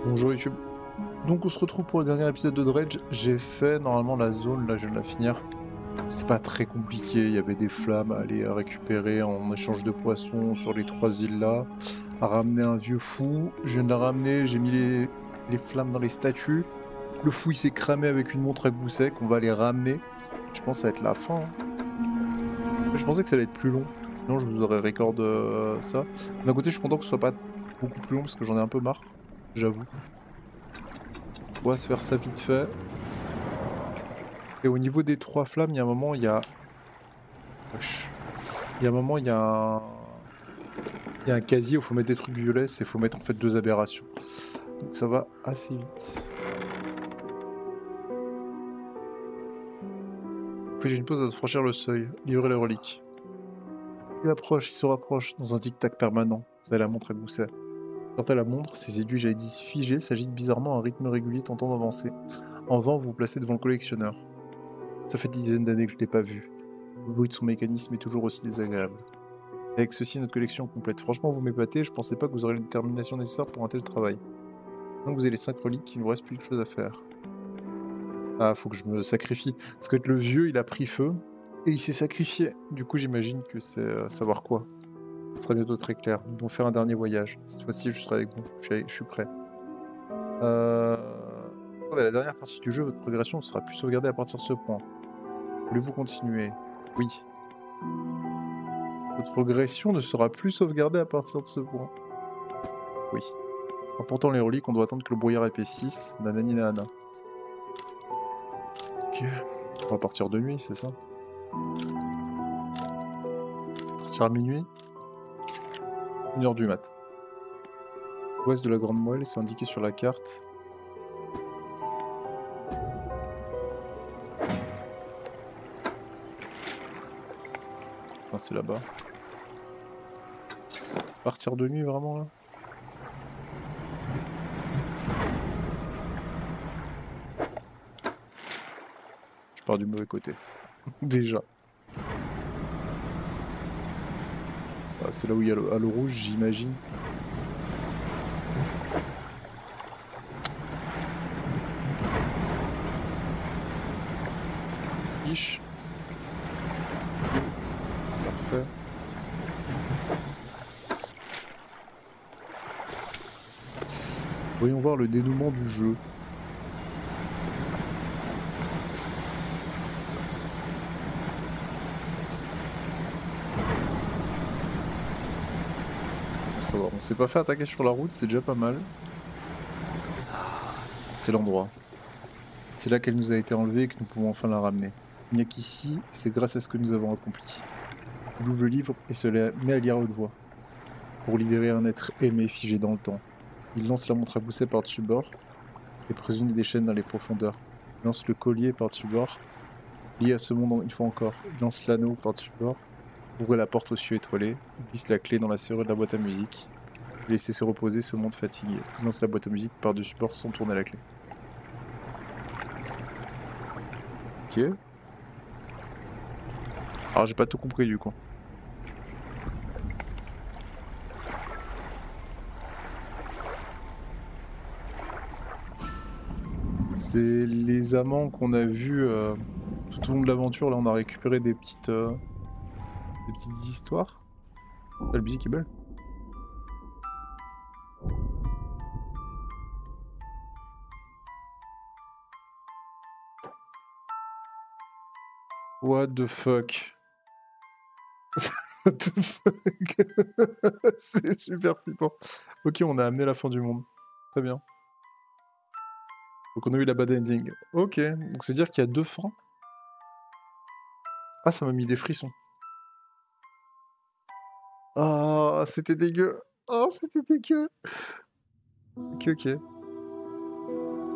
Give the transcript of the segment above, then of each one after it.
Bonjour YouTube. Donc on se retrouve pour le dernier épisode de Dredge. J'ai fait normalement la zone, là je viens de la finir. C'est pas très compliqué, il y avait des flammes à aller récupérer en échange de poissons sur les 3 îles là. À ramener un vieux fou. Je viens de la ramener, j'ai mis les flammes dans les statues. Le fou il s'est cramé avec une montre à goût sec, on va les ramener. Je pense que ça va être la fin, hein. Je pensais que ça allait être plus long, sinon je vous aurais record ça. D'un côté je suis content que ce soit pas beaucoup plus long parce que j'en ai un peu marre, j'avoue. On va se faire ça vite fait. Et au niveau des 3 flammes, il y a un moment, il y a... Wesh. Il y a un moment, il y a un casier où il faut mettre des trucs violets, c'est faut mettre en fait 2 aberrations. Donc ça va assez vite. Faites une pause à franchir le seuil. Livrez les reliques. Il se rapproche dans un tic-tac permanent. Vous avez la montre à gousset. Sortez la montre, ses aiguilles jadis figées s'agitent bizarrement à un rythme régulier tentant d'avancer. En vain, vous vous placez devant le collectionneur. Ça fait des dizaines d'années que je ne l'ai pas vu. Le bruit de son mécanisme est toujours aussi désagréable. Avec ceci, notre collection complète. Franchement, vous m'épatez, je pensais pas que vous auriez la détermination nécessaire pour un tel travail. Donc vous avez les 5 reliques, il ne vous reste plus de choses à faire. Ah, faut que je me sacrifie. Parce que le vieux, il a pris feu, et il s'est sacrifié. Du coup, j'imagine que c'est savoir quoi. Ce sera bientôt très clair. Nous devons faire un dernier voyage. Cette fois-ci, je serai avec vous. Je suis prêt. Attendez, la dernière partie du jeu, votre progression ne sera plus sauvegardée à partir de ce point. Voulez-vous continuer? Oui. Votre progression ne sera plus sauvegardée à partir de ce point. Oui. En portant les reliques, on doit attendre que le brouillard épaississe. Nanani nanana. Ok. On va partir de nuit, c'est ça? Partir à minuit? 1h du mat. Ouest de la Grande Moelle, c'est indiqué sur la carte. Enfin, c'est là-bas. Partir de nuit, vraiment, là? Je pars du mauvais côté. Déjà. Ah, c'est là où il y a le rouge, j'imagine. Ish. Parfait. Voyons voir le dénouement du jeu. Ça va, on s'est pas fait attaquer sur la route, c'est déjà pas mal. C'est l'endroit. C'est là qu'elle nous a été enlevée et que nous pouvons enfin la ramener. Il n'y a qu'ici, c'est grâce à ce que nous avons accompli. Il ouvre le livre et se met à lire à haute voix. Pour libérer un être aimé figé dans le temps. Il lance la montre à gousset par-dessus bord et prisonnier des chaînes dans les profondeurs. Il lance le collier par-dessus bord, lié à ce monde une fois encore. Il lance l'anneau par-dessus bord, ouvre la porte aux cieux étoilés, glisse la clé dans la serrure de la boîte à musique. Laissez se reposer ce monde fatigué. Il lance la boîte à musique par-dessus bord sans tourner la clé. Ok. Alors j'ai pas tout compris du coup. C'est les amants qu'on a vus tout au long de l'aventure. Là, on a récupéré des petites histoires. Ah, la musique est belle. What the fuck? What the fuck? C'est super flippant. Ok, on a amené la fin du monde. Très bien. Donc on a eu la bad ending. Ok, donc ça veut dire qu'il y a 2 fins. Ah, ça m'a mis des frissons. Ah, c'était dégueu. Oh, c'était dégueu. Ok, ok.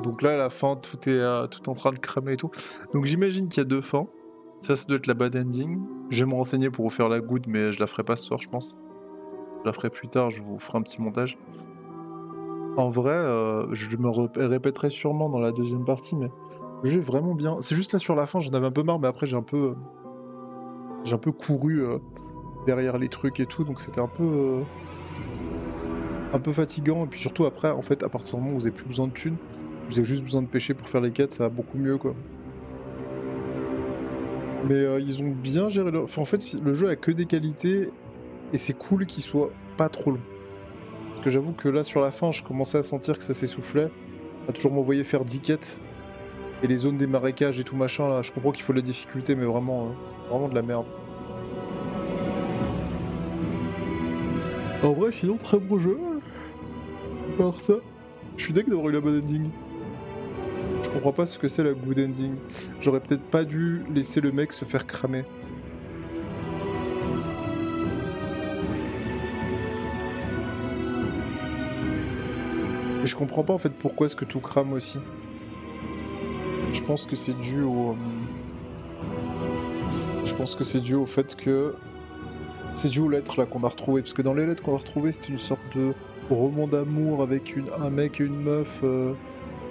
Donc là, à la fin, tout est en train de cramer et tout. Donc j'imagine qu'il y a 2 fins. Ça doit être la bad ending. Je vais me renseigner pour vous faire la good, mais je la ferai pas ce soir, je pense. Je la ferai plus tard, je vous ferai un petit montage. En vrai, je me répéterai sûrement dans la deuxième partie, mais le jeu est vraiment bien. C'est juste là sur la fin, j'en avais un peu marre, mais après j'ai un peu couru derrière les trucs et tout, donc c'était un peu un peu fatigant, et puis surtout après, en fait, à partir du moment où vous avez plus besoin de thunes, vous avez juste besoin de pêcher pour faire les quêtes, ça va beaucoup mieux, quoi. Mais ils ont bien géré leur... Enfin, en fait, le jeu a que des qualités, et c'est cool qu'il soit pas trop long. Parce que j'avoue que là, sur la fin, je commençais à sentir que ça s'essoufflait. On a toujours m'envoyé faire 10 quêtes. Et les zones des marécages et tout machin, là, je comprends qu'il faut la difficulté, mais vraiment, vraiment de la merde. En vrai, sinon, très beau jeu. Alors ça, je suis deg d'avoir eu la bonne ending. Je comprends pas ce que c'est la good ending. J'aurais peut-être pas dû laisser le mec se faire cramer. Mais je comprends pas en fait pourquoi est-ce que tout crame aussi. Je pense que c'est dû au... Je pense que c'est dû au fait que... C'est dû aux lettres là qu'on a retrouvées. Parce que dans les lettres qu'on a retrouvées, c'était une sorte de roman d'amour avec un mec et une meuf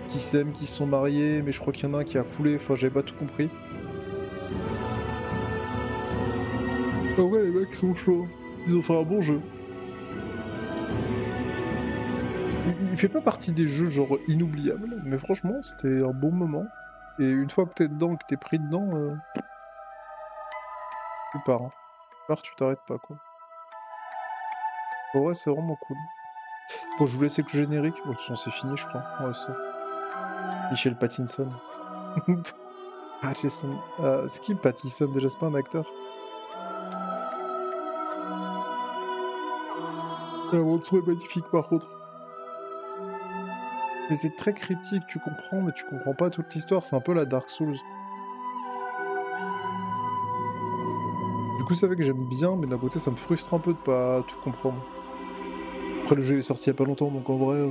qui s'aiment, qui se sont mariés, mais je crois qu'il y en a un qui a coulé, enfin j'avais pas tout compris. En vrai les mecs sont chauds. Ils ont fait un bon jeu. Il fait pas partie des jeux genre inoubliables, mais franchement c'était un bon moment. Et une fois que t'es dedans, que t'es pris dedans, tu pars. Hein. Tu pars, tu t'arrêtes pas quoi. En vrai c'est vraiment cool. Bon je vous laisse avec le générique. Bon de toute façon c'est fini je crois. Ouais ça. Michel Pattinson. Pattinson. C'est qui Pattinson déjà, c'est pas un acteur? La bande son est magnifique par contre. Mais c'est très cryptique, tu comprends, mais tu comprends pas toute l'histoire, c'est un peu la Dark Souls. Du coup, c'est vrai que j'aime bien, mais d'un côté, ça me frustre un peu de pas tout comprendre. Après, le jeu est sorti il y a pas longtemps, donc en vrai,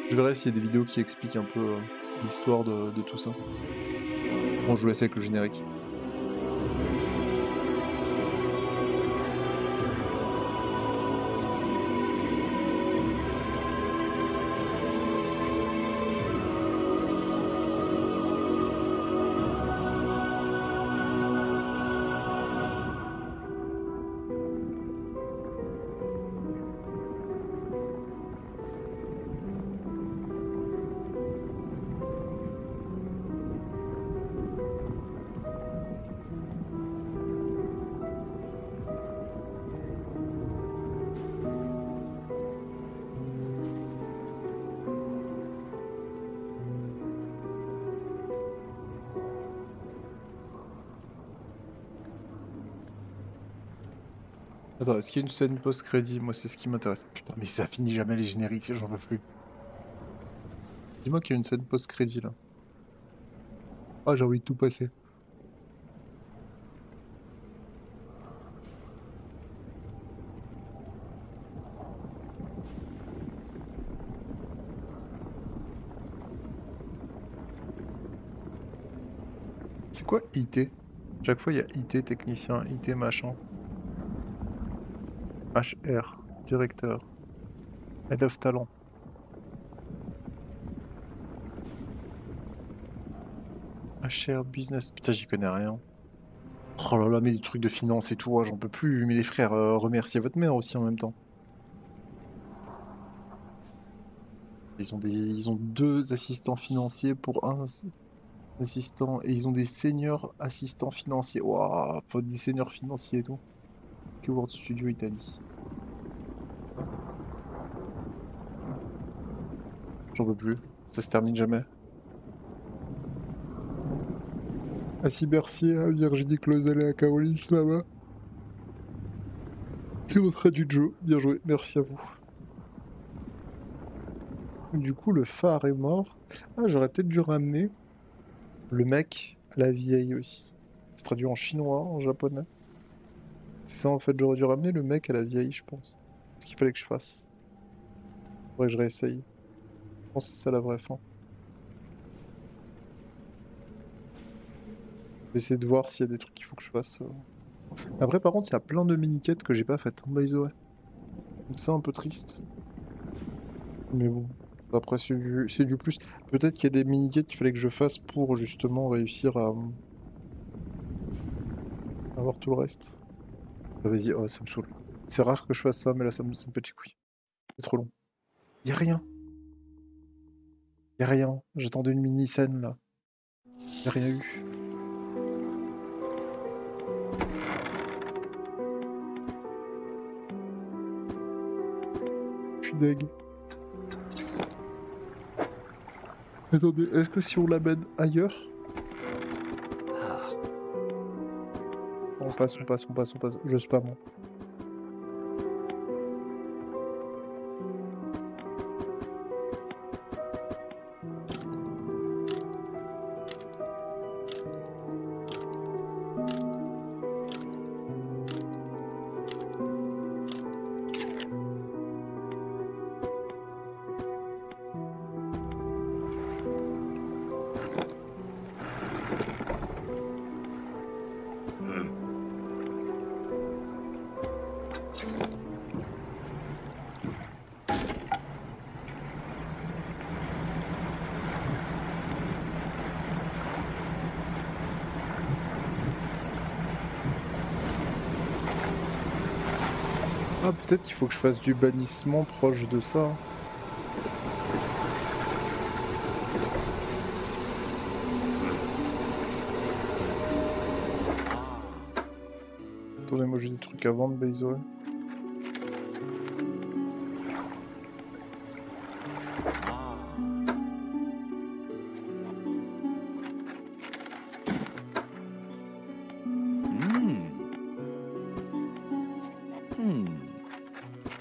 je verrai s'il y a des vidéos qui expliquent un peu l'histoire de tout ça. Bon, je vous laisse avec le générique. Attends, est-ce qu'il y a une scène post-crédit? Moi, c'est ce qui m'intéresse. Putain, mais ça finit jamais les génériques, j'en peux plus. Dis-moi qu'il y a une scène post-crédit, là. Ah, j'ai envie de tout passer. C'est quoi IT? Chaque fois, il y a IT technicien, IT machin. HR, directeur, head of talent. HR business, putain j'y connais rien. Oh là là, mais des trucs de finance et tout, j'en peux plus. Mais les frères, remerciez votre mère aussi en même temps. Ils ont deux assistants financiers pour un assistant, et ils ont des seniors assistants financiers. Waouh, enfin, des seniors financiers et tout. Keyword Studio Italie. J'en peux plus. Ça se termine jamais. À Cybercier, à Virginie Clausel et à Caroline là-bas. Qui retrait du jeu. Bien joué, merci à vous. Du coup, le phare est mort. Ah, j'aurais peut-être dû ramener le mec à la vieille aussi. C'est traduit en chinois, en japonais. C'est ça en fait, j'aurais dû ramener le mec à la vieille, je pense. C'est ce qu'il fallait que je fasse. Faudrait que je réessaye. Je pense que c'est ça la vraie fin. Je vais essayer de voir s'il y a des trucs qu'il faut que je fasse. Après, par contre, il y a plein de mini-quêtes que j'ai pas faites, hein, by the way. Donc c'est un peu triste. Mais bon, après c'est du plus. Peut-être qu'il y a des mini-quêtes qu'il fallait que je fasse pour justement réussir à avoir tout le reste. Ah, vas-y, oh, ça me saoule. C'est rare que je fasse ça, mais là ça me pète les couilles. C'est trop long. Y a rien. Y a rien. J'attendais une mini-scène là. Y a rien eu. Je suis deg. Attendez, est-ce que si on l'amène ailleurs? On passe, on passe, on passe, on passe. Je spam. Ah, peut-être qu'il faut que je fasse du bannissement proche de ça. Attendez, moi j'ai des trucs à vendre, Basil.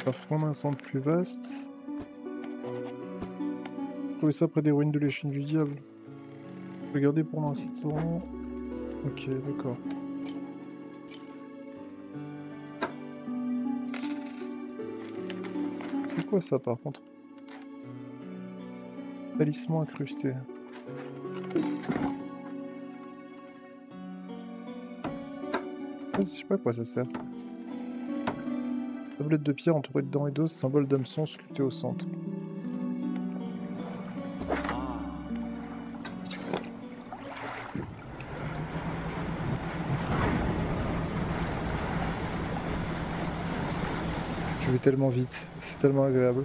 Ça ferait prendre un centre plus vaste. Trouver ça près des ruines de l'échine du diable. Regardez pour l'instant. Ok, d'accord. C'est quoi ça par contre? Talisman incrusté. Je sais pas à quoi ça sert. Tablette de pierre entourée de dents et d'os, symbole d'hameçon sculpté au centre. Je vais tellement vite, c'est tellement agréable.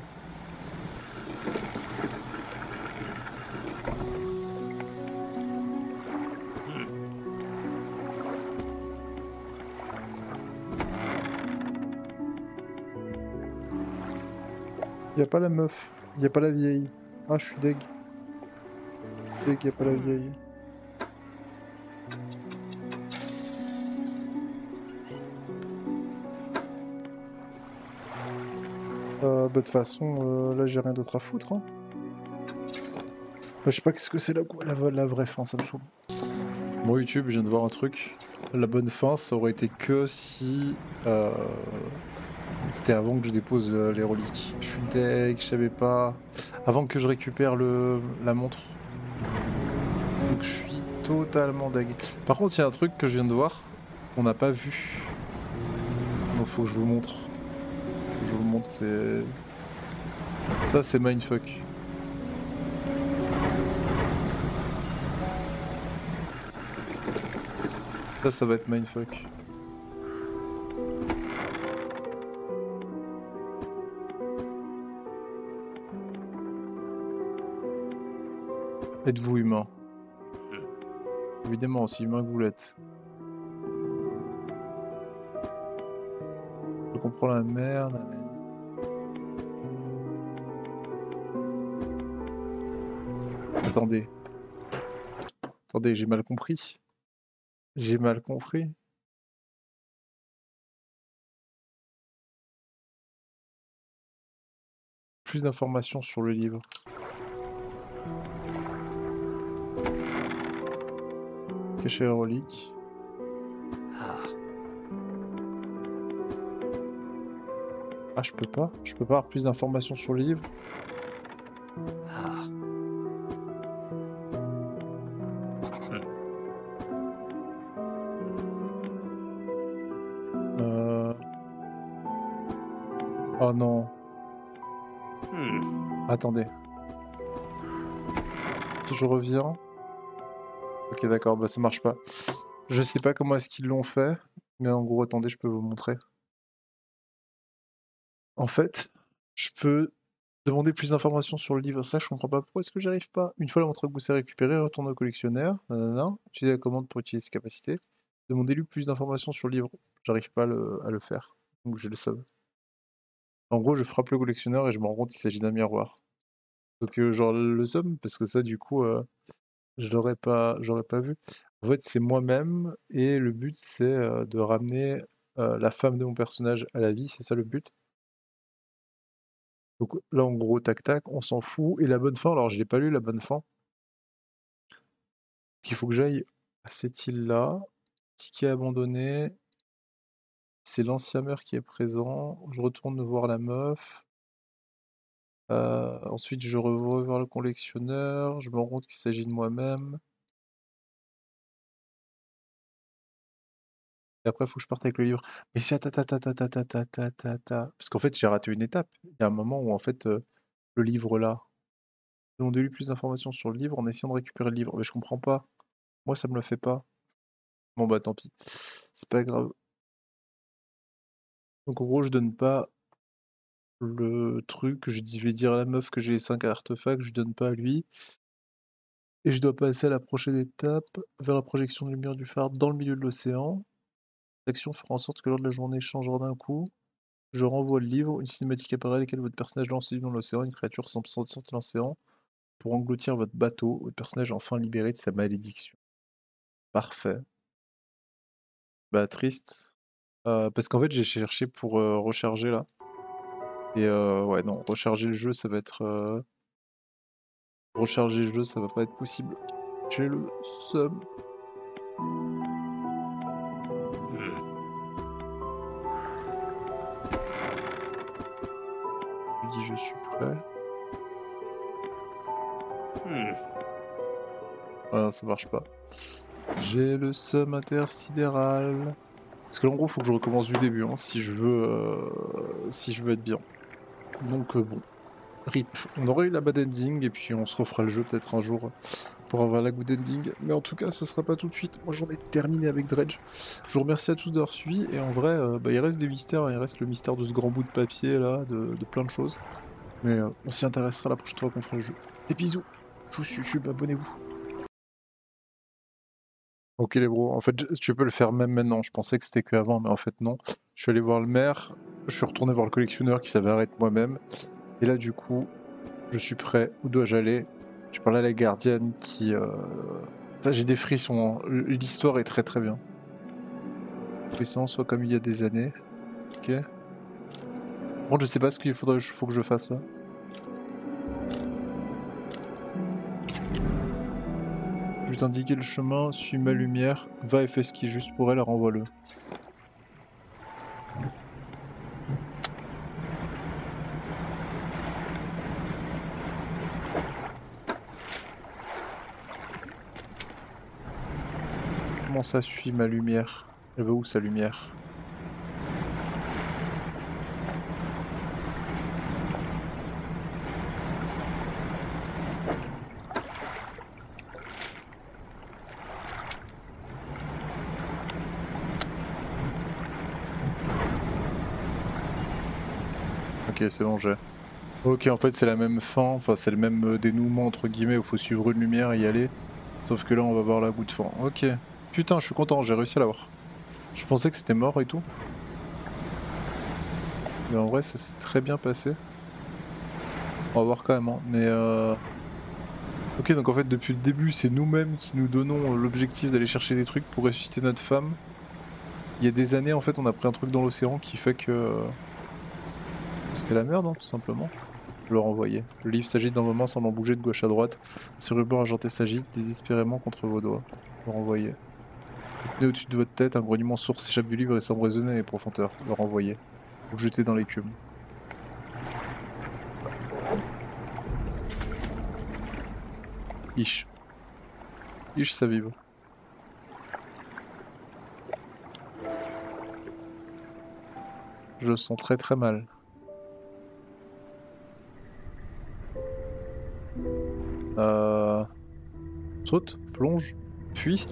Y'a pas la meuf, y'a pas la vieille. Ah, je suis deg. Deg, y'a pas la vieille. Bah de toute façon, là j'ai rien d'autre à foutre. Hein. Je sais pas qu'est-ce que c'est la vraie fin, ça me saoule. Bon YouTube, je viens de voir un truc. La bonne fin, ça aurait été que si... c'était avant que je dépose les reliques. Je suis deg, je savais pas. Avant que je récupère la montre. Donc je suis totalement deg. Par contre, il y a un truc que je viens de voir, qu'on n'a pas vu. Donc faut que je vous montre. Faut que je vous montre, c'est... Ça, c'est mindfuck. Ça va être mindfuck. Êtes-vous humain? Évidemment, aussi humain que vous l'êtes. Je comprends la merde. Attendez. Attendez, j'ai mal compris. J'ai mal compris. Plus d'informations sur le livre. Cacher la relique. Ah, je peux pas avoir plus d'informations sur le livre. Oh non. Attendez. Si je reviens... Ok, d'accord, bah ça marche pas. Je sais pas comment est-ce qu'ils l'ont fait, mais en gros, attendez, je peux vous montrer. En fait, Je peux demander plus d'informations sur le livre. Ça, je comprends pas. Pourquoi est-ce que j'y arrive pas? Une fois la montre Gousset récupérée, retourne au collectionneur. Nanana. Utiliser la commande pour utiliser ses capacités. Demandez-lui plus d'informations sur le livre. J'arrive pas à le faire. Donc j'ai le seum. En gros, je frappe le collectionneur et je me rends compte qu'il s'agit d'un miroir. Donc genre le seum, parce que ça, du coup, j'aurais pas vu. En fait, c'est moi-même et le but, c'est de ramener la femme de mon personnage à la vie. C'est ça le but. Donc là, en gros, tac tac, on s'en fout. Et la bonne fin, alors je l'ai pas lu la bonne fin. Il faut que j'aille à cette île-là. Ticket abandonné. C'est l'ancien maire qui est présent. Je retourne voir la meuf. Ensuite, je revois vers le collectionneur. Je me rends compte qu'il s'agit de moi-même. Et après, il faut que je parte avec le livre. Mais c'est parce qu'en fait, j'ai raté une étape. Il y a un moment où, en fait, le livre là, demandez-lui plus d'informations sur le livre en essayant de récupérer le livre. Mais je comprends pas. Moi, ça me le fait pas. Bon, bah tant pis. C'est pas grave. Donc, en gros, je donne pas le truc. Je vais dire à la meuf que j'ai les 5 artefacts. Je donne pas à lui. Et je dois passer à la prochaine étape, vers la projection de lumière du phare dans le milieu de l'océan. L'action fera en sorte que lors de la journée changera d'un coup. Je renvoie le livre, une cinématique apparaît à laquelle votre personnage lance dans l'océan, une créature semble sortir de l'océan pour engloutir votre bateau. Votre personnage est enfin libéré de sa malédiction. Parfait. Bah triste. Parce qu'en fait j'ai cherché pour recharger là. Et ouais non, recharger le jeu ça va être... Recharger le jeu ça va pas être possible. J'ai le seum. Je lui dis je suis prêt. Voilà, ça marche pas. J'ai le seum intersidéral. Parce que là, en gros, faut que je recommence du début, hein, si je veux être bien. Donc bon, RIP. On aurait eu la bad ending, et puis on se refera le jeu peut-être un jour pour avoir la good ending. Mais en tout cas, ce sera pas tout de suite. Moi, j'en ai terminé avec Dredge. Je vous remercie à tous d'avoir suivi, et en vrai, bah, il reste des mystères, hein. Il reste le mystère de ce grand bout de papier, là, de plein de choses. Mais on s'y intéressera la prochaine fois qu'on fera le jeu. Des bisous. Je vous suis YouTube, abonnez-vous. Ok les bros, en fait tu peux le faire même maintenant, je pensais que c'était que avant, mais en fait non. Je suis allé voir le maire, je suis retourné voir le collectionneur qui s'avère être moi-même, et là du coup, je suis prêt, où dois-je aller? J'ai parlé à la gardienne qui... J'ai des frissons, hein. L'histoire est très très bien. Frissons, soit comme il y a des années. Ok. Bon, je sais pas ce qu'il faut que je fasse là. Je vais t'indiquer le chemin, suis ma lumière, va et fais ce qui est juste pour elle, renvoie-le. Comment ça suit ma lumière? Elle va où sa lumière? Ok, c'est bon, j'ai. Ok, en fait c'est la même fin, enfin c'est le même dénouement entre guillemets où faut suivre une lumière et y aller. Sauf que là on va voir la goutte de fin. Ok. Putain, je suis content, j'ai réussi à l'avoir. Je pensais que c'était mort et tout. Mais en vrai ça s'est très bien passé. On va voir quand même, hein. Mais ok, donc en fait depuis le début c'est nous-mêmes qui nous donnons l'objectif d'aller chercher des trucs pour ressusciter notre femme. Il y a des années en fait on a pris un truc dans l'océan qui fait que... C'était la merde, hein, tout simplement. Le renvoyer. Le livre s'agite d'un moment semblant bouger de gauche à droite. Ses rubans argentés s'agitent désespérément contre vos doigts. Le renvoyer. Tenez au-dessus de votre tête, un grognement sourd s'échappe du livre et semble résonner dans les profondeurs. Le renvoyer. Vous le jetez dans l'écume. Ish. Ish, ça vibre. Je le sens très très mal. Saute, plonge, fuit.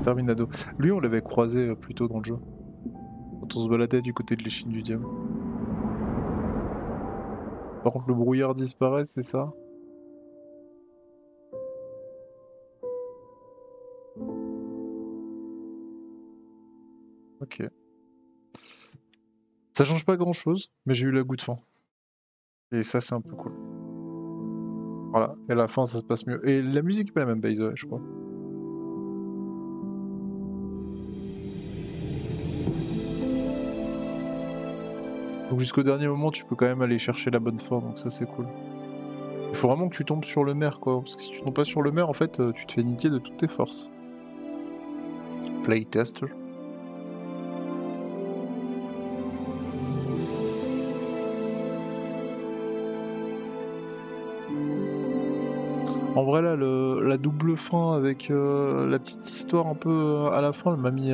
Terminado. Lui, on l'avait croisé plus tôt dans le jeu. quand on se baladait du côté de l'échine du diable. Par contre, le brouillard disparaît, c'est ça? Ok. Ça change pas grand chose, mais j'ai eu la goutte faim. Et ça, c'est un peu cool. Voilà, et à la fin, ça se passe mieux. Et la musique est pas la même, by the way, je crois. Donc jusqu'au dernier moment, tu peux quand même aller chercher la bonne forme, donc ça, c'est cool. Il faut vraiment que tu tombes sur le maire, quoi. Parce que si tu tombes pas sur le maire, en fait, tu te fais niquer de toutes tes forces. Playtester. En vrai, là, la double fin avec la petite histoire un peu à la fin, elle m'a mis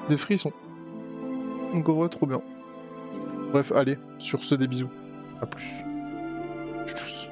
des frissons. Donc en vrai, trop bien. Bref, allez, sur ce, des bisous. À plus. Tchuss.